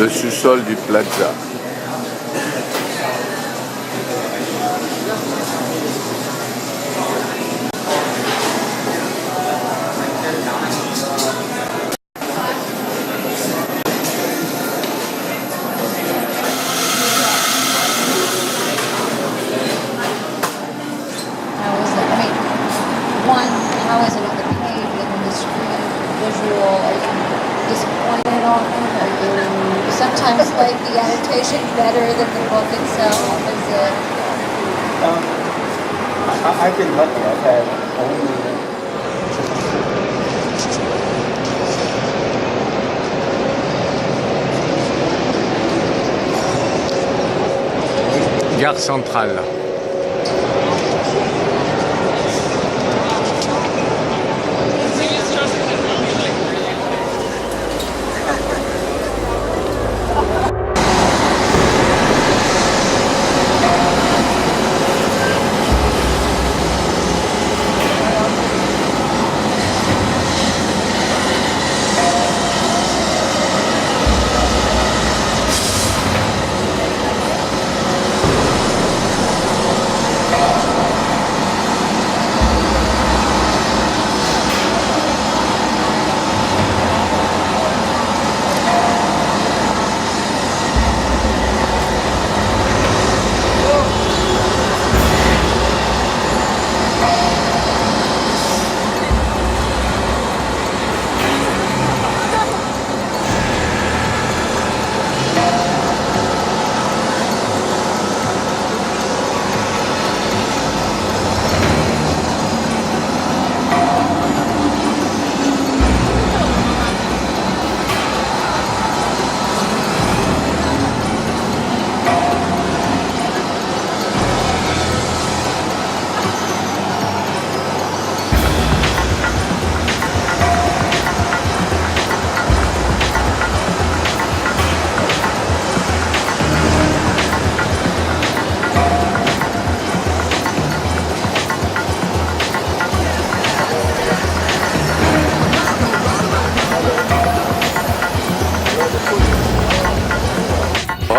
le sous-sol du Plaza. Better than the book itself? Is it? I've been lucky. I've had only Gare centrale.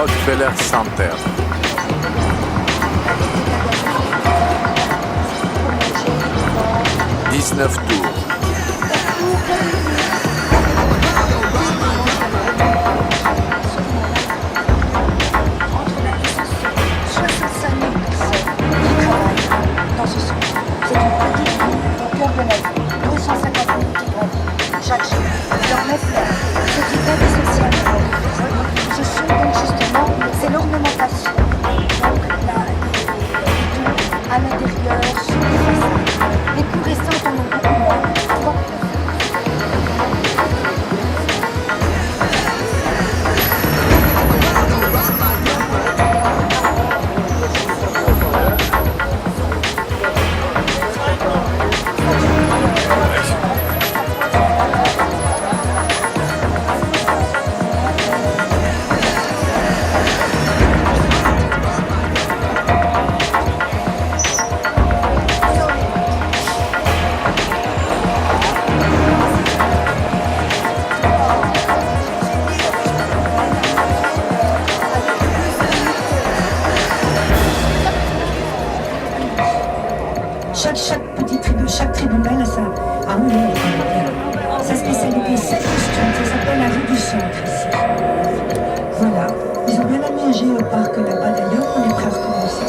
Rockefeller Center. 19 tours. Chaque jour. Alors maintenant, ce qui va dissocier ce sont donc justement, c'est l'ornementation. Donc là, à l'intérieur, sur les façades. Les plus récentes en ont beaucoup moins. Chaque tribunal a un nom. Sa spécialité, c'est costume, ça s'appelle la rue du Centre ici. Voilà, ils ont bien aménagé au parc là-bas d'ailleurs, on est prêt à recommencer.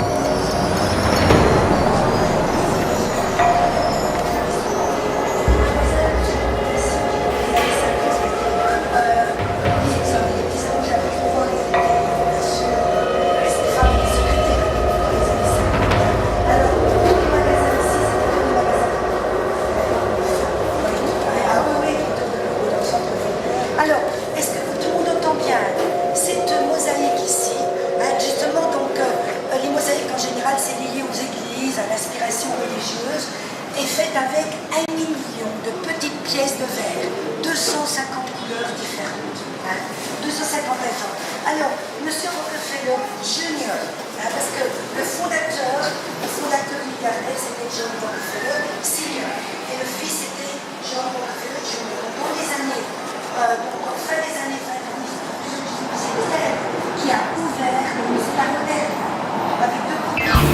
Est faite avec 1 million de petites pièces de verre, 250 couleurs différentes, 250 œuvres. Alors, M. Rockefeller Junior, parce que le fondateur milliardaire, c'était John Rockefeller Senior, et le fils était John Rockefeller Junior. Dans les années, fin des années 50, c'est elle qui a ouvert le musée d'art moderne, avec deux couleurs.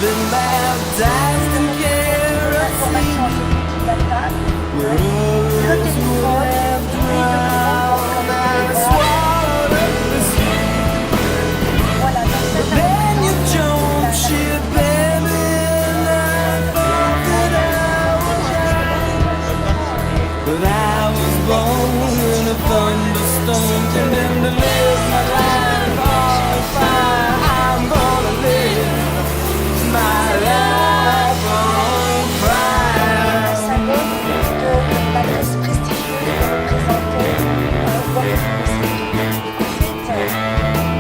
Been baptized in kerosene. Words would have drowned and swallowed up the sea. But then you jumped ship, baby, and I thought that I was right. But I was born in a thunderstorm, condemned to live my life on fire. I'm gonna live my life on fire. De l'adresse prestigieuse de représenter Rockefeller.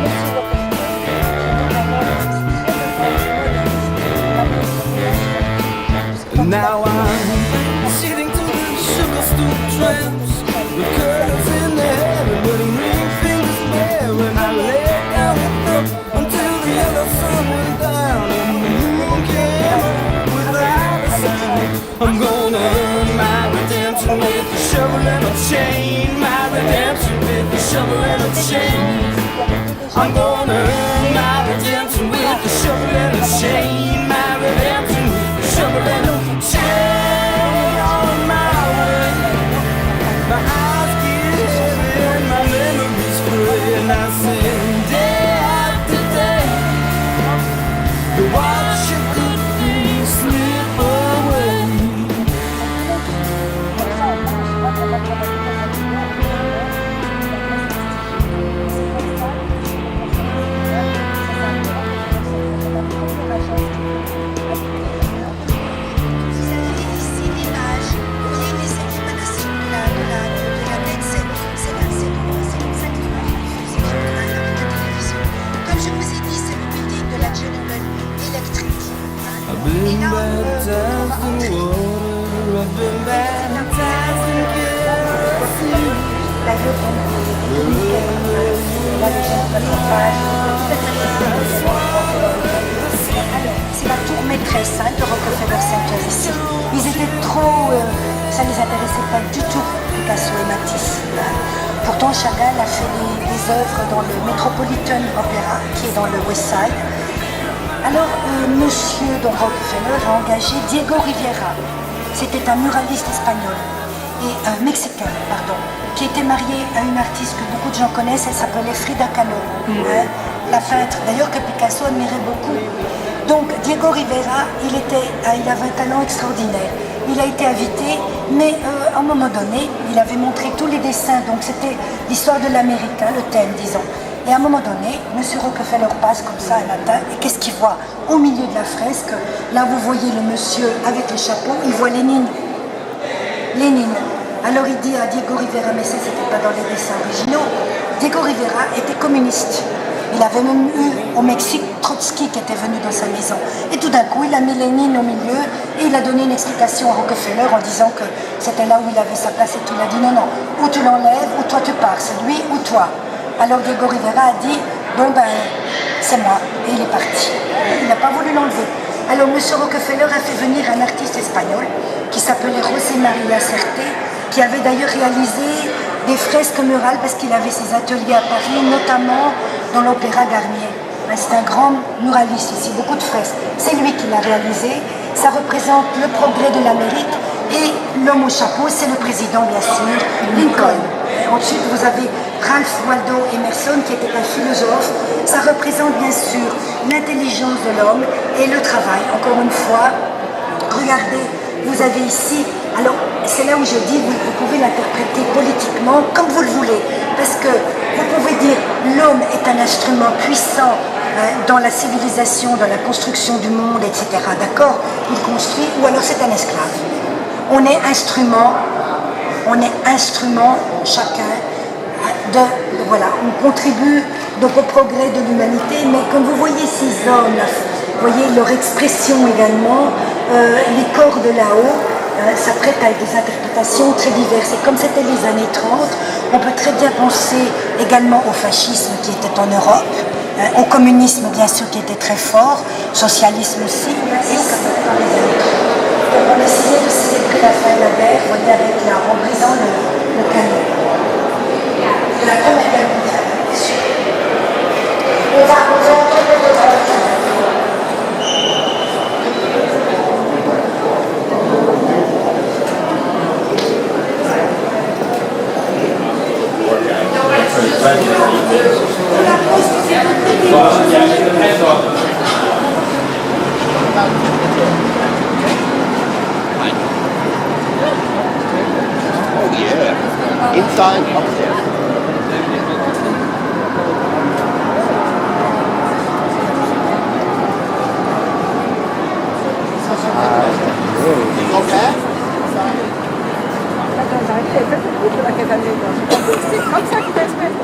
Monsieur Rockefeller, now I'm sitting to the sugar stoop tramps, the curtains in the hair, but the ring fingers bare when I lay down the throat until the yellow sun went down and the moon came up without a sound. I'm gonna earn my redemption with a shovel and a chain. My redemption with a shovel and a chain. I'm gonna earn my redemption with a shovel and a chain. My redemption with a shovel and a chain. On my Et là, on va entrer. D'ailleurs, c'est la tour maîtresse de Rockefeller Center ici. Ils étaient trop... ça ne les intéressait pas du tout, Picasso et Matisse. Pourtant, Chagall a fait des œuvres dans le Metropolitan Opera, qui est dans le West Side. Alors, monsieur Rockefeller a engagé Diego Rivera. C'était un muraliste espagnol, et mexicain, pardon, qui était marié à une artiste que beaucoup de gens connaissent. Elle s'appelait Frida Kahlo, la peintre, d'ailleurs que Picasso admirait beaucoup. Donc, Diego Rivera, il avait un talent extraordinaire. Il a été invité, mais à un moment donné, il avait montré tous les dessins, donc c'était l'histoire de l'Amérique, le thème, disons. Et à un moment donné, M. Rockefeller passe comme ça un matin, et qu'est-ce qu'il voit? Au milieu de la fresque, là vous voyez le monsieur avec le chapeau, il voit Lénine. Lénine. Alors il dit à Diego Rivera, mais ça c'était pas dans les dessins originaux, Diego Rivera était communiste. Il avait même eu au Mexique Trotsky qui était venu dans sa maison. Et tout d'un coup, il a mis Lénine au milieu et il a donné une explication à Rockefeller en disant que c'était là où il avait sa place et tout. Il a dit non, non, ou tu l'enlèves ou toi tu pars, c'est lui ou toi. Alors Diego Rivera a dit, bon ben, c'est moi. Et il est parti. Il n'a pas voulu l'enlever. Alors M. Rockefeller a fait venir un artiste espagnol qui s'appelait José María Certé, qui avait d'ailleurs réalisé des fresques murales parce qu'il avait ses ateliers à Paris, notamment dans l'Opéra Garnier. C'est un grand muraliste ici, beaucoup de fresques. C'est lui qui l'a réalisé. Ça représente le progrès de l'Amérique et l'homme au chapeau, c'est le président, bien sûr, Lincoln. Ensuite, vous avez Ralph Waldo Emerson, qui était un philosophe. Ça représente bien sûr l'intelligence de l'homme et le travail. Encore une fois, regardez, vous avez ici, alors c'est là où je dis, vous pouvez l'interpréter politiquement comme vous le voulez, parce que vous pouvez dire l'homme est un instrument puissant dans la civilisation, dans la construction du monde, etc. D'accord? Il construit, ou alors c'est un esclave. On est instrument chacun voilà, on contribue donc au progrès de l'humanité, mais comme vous voyez ces hommes, là, vous voyez leur expression également, les corps de là-haut, ça prête à des interprétations très diverses. Et comme c'était les années 30, on peut très bien penser également au fascisme qui était en Europe, au communisme bien sûr qui était très fort, socialisme aussi, et comme dans les années 30. Donc on essayait de célébrer la fin de la guerre, vous voyez, en brisant le canon. La Première Guerre mondiale, bien sûr. On va entendre le Oh yeah. Inside, upstairs. C'est comme ça qu'il va se mettre.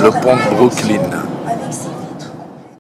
Le pont de Brooklyn.